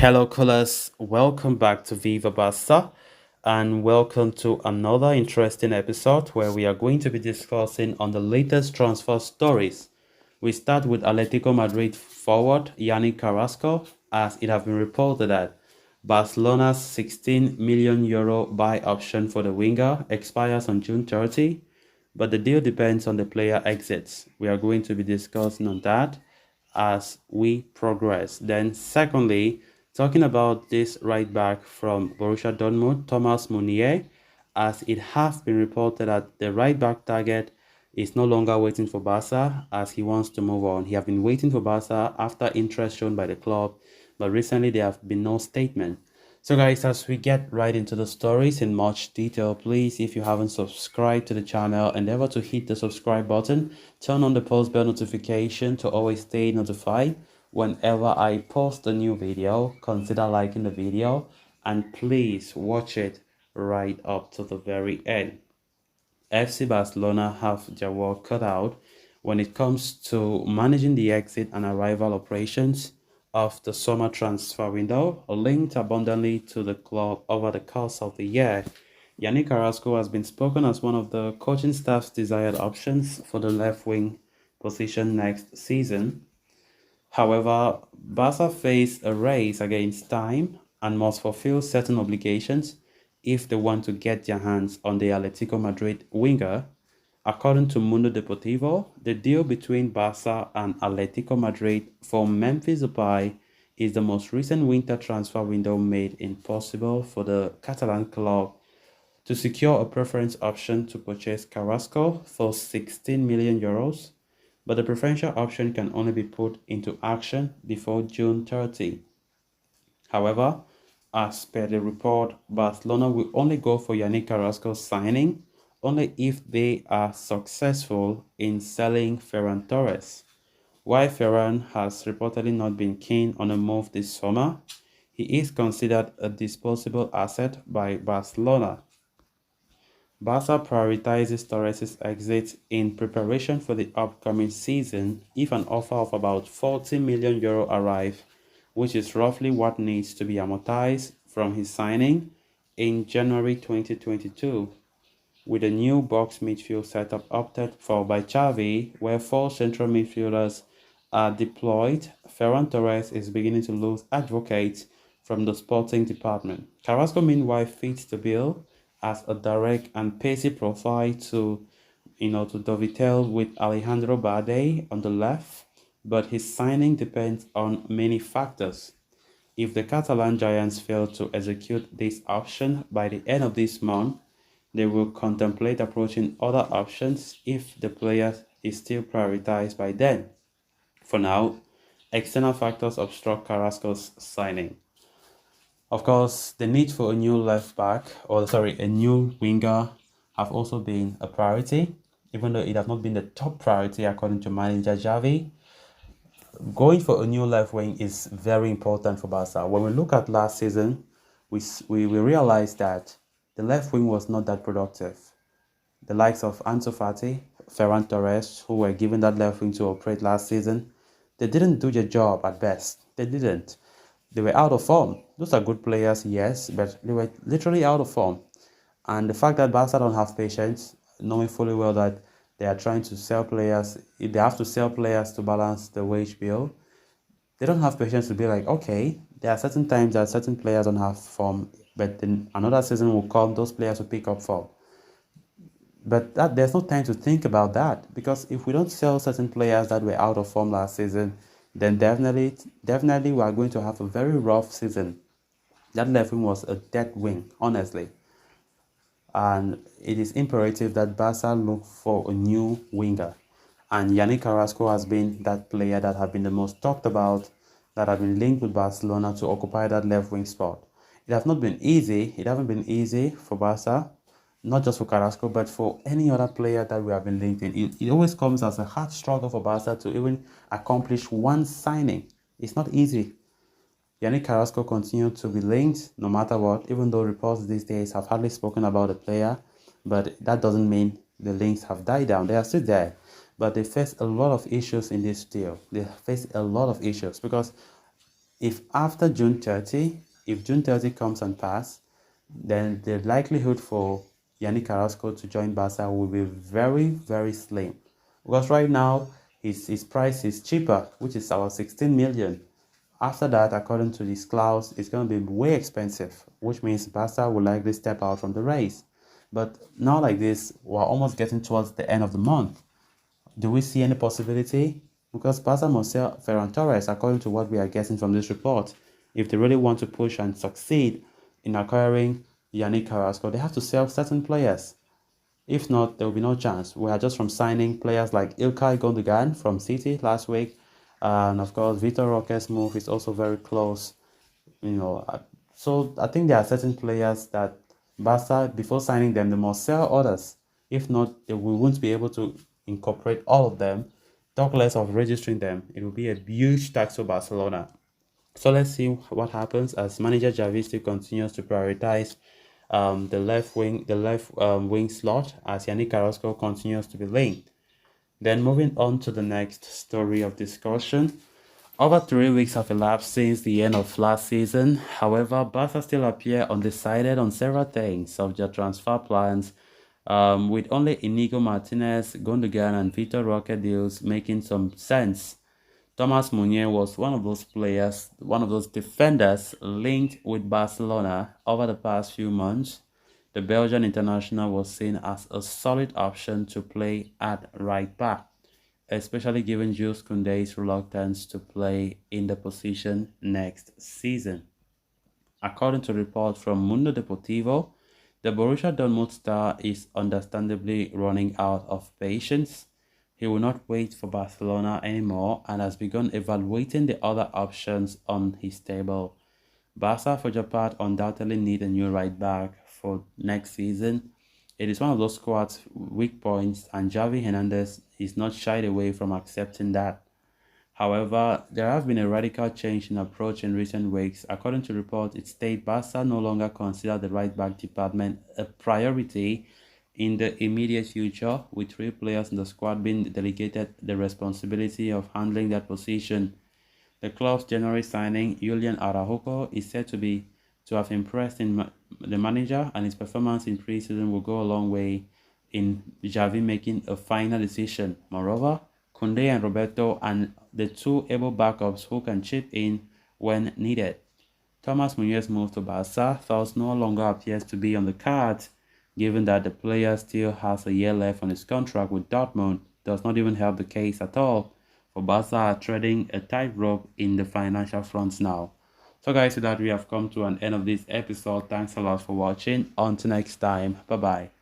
Hello, callers. Welcome back to Viva Barça, and welcome to another interesting episode where we are going to be discussing on the latest transfer stories. We start with Atletico Madrid forward Yannick Carasco, as it has been reported that Barcelona's 16 million euro buy option for the winger expires on June 30, but the deal depends on the player exits. We are going to be discussing on that as we progress. Then, secondly, talking about this right back from Borussia Dortmund, Thomas Meunier, as it has been reported that the right back target is no longer waiting for Barca as he wants to move on. He has been waiting for Barca after interest shown by the club, but recently there have been no statement. So guys, as we get right into the stories in much detail, please, if you haven't subscribed to the channel, endeavor to hit the subscribe button, turn on the post bell notification to always stay notified whenever I post a new video. Consider liking the video and please watch it right up to the very end. FC Barcelona have their work cut out when it comes to managing the exit and arrival operations of the summer transfer window, linked abundantly to the club over the course of the year. Yannick Carasco has been spoken as one of the coaching staff's desired options for the left wing position next season. However, Barca face a race against time and must fulfill certain obligations if they want to get their hands on the Atletico Madrid winger. According to Mundo Deportivo, the deal between Barca and Atletico Madrid for Memphis Depay is the most recent winter transfer window made impossible for the Catalan club to secure a preference option to purchase Carrasco for 16 million euros, but the preferential option can only be put into action before June 30. However, as per the report, Barcelona will only go for Yannick Carrasco's signing only if they are successful in selling Ferran Torres. While Ferran has reportedly not been keen on a move this summer, he is considered a disposable asset by Barcelona. Barca prioritizes Torres' exit in preparation for the upcoming season if an offer of about 40 million euro arrives, which is roughly what needs to be amortized from his signing in January 2022. With a new box midfield setup opted for by Xavi, where four central midfielders are deployed, Ferran Torres is beginning to lose advocates from the sporting department. Carrasco meanwhile fits the bill as a direct and pacey profile to dovetail with Alejandro Balde on the left, but his signing depends on many factors. If the Catalan Giants fail to execute this option by the end of this month, they will contemplate approaching other options if the player is still prioritized by then. For now, external factors obstruct Carrasco's signing. Of course, the need for a new left back, a new winger, have also been a priority, even though it has not been the top priority according to manager Xavi. Going for a new left wing is very important for Barca. When we look at last season, we realized that the left wing was not that productive. The likes of Ansu Fati, Ferran Torres, who were given that left wing to operate last season, they didn't do their job at best. They didn't. They were out of form. Those are good players, yes, but they were literally out of form. And the fact that Barca don't have patience, knowing fully well that they are trying to sell players, if they have to sell players to balance the wage bill, they don't have patience to be like, okay, there are certain times that certain players don't have form, but then another season will come, those players will pick up form. But there's no time to think about that, because if we don't sell certain players that were out of form last season, then definitely we are going to have a very rough season. That left wing was a dead wing, honestly. And it is imperative that Barca look for a new winger. And Yannick Carrasco has been that player that have been the most talked about, that have been linked with Barcelona to occupy that left wing spot. It has not been easy. It hasn't been easy for Barca, not just for Carrasco, but for any other player that we have been linked in. It always comes as a hard struggle for Barca to even accomplish one signing. It's not easy. Yannick Carrasco continued to be linked no matter what, even though reports these days have hardly spoken about the player, but that doesn't mean the links have died down. They are still there, but they face a lot of issues in this deal. They face a lot of issues because If after June 30, if June 30 comes and pass, then the likelihood for Yannick Carasco to join Barca will be very, very slim. Because right now, his price is cheaper, which is about 16 million. After that, according to this clause, it's going to be way expensive, which means Barca will likely step out from the race. But now like this, we're almost getting towards the end of the month. Do we see any possibility? Because Barca must sell Ferran Torres, according to what we are getting from this report. If they really want to push and succeed in acquiring Yannick Carrasco, they have to sell certain players. If not, there will be no chance. We are just from signing players like Ilkay Gundogan from City last week. And of course, Vitor Roque's move is also very close. You know, so I think there are certain players that Barca, before signing them, they must sell others. If not, we won't be able to incorporate all of them. Talk less of registering them. It will be a huge tax for Barcelona. So let's see what happens as manager Xavi still continues to prioritize the left wing slot as Yannick Carrasco continues to be linked. Then moving on to the next story of discussion. Over 3 weeks have elapsed since the end of last season. However, Barca still appear undecided on several things of their transfer plans, with only Inigo Martinez, Gundogan, and Vitor Roque deals making some sense. Thomas Meunier was one of those players, one of those defenders linked with Barcelona over the past few months. The Belgian international was seen as a solid option to play at right back, especially given Jules Koundé's reluctance to play in the position next season. According to reports from Mundo Deportivo, the Borussia Dortmund star is understandably running out of patience. He will not wait for Barcelona anymore and has begun evaluating the other options on his table. Barca, for their part, undoubtedly need a new right back for next season. It is one of those squad's weak points, and Javi Hernandez is not shied away from accepting that. However, there has been a radical change in approach in recent weeks. According to reports, it states Barca no longer consider the right back department a priority in the immediate future, with 3 players in the squad being delegated the responsibility of handling that position. The club's January signing, Julian Araujo, is said to have impressed the manager, and his performance in pre-season will go a long way in Xavi making a final decision. Moreover, Koundé and Roberto and the 2 able backups who can chip in when needed. Thomas Meunier's move to Barca thus no longer appears to be on the cards, given that the player still has a year left on his contract with Dortmund. Does not even help the case at all, for Barca are treading a tightrope in the financial fronts now. So guys, with that we have come to an end of this episode. Thanks a lot for watching. Until next time, bye bye.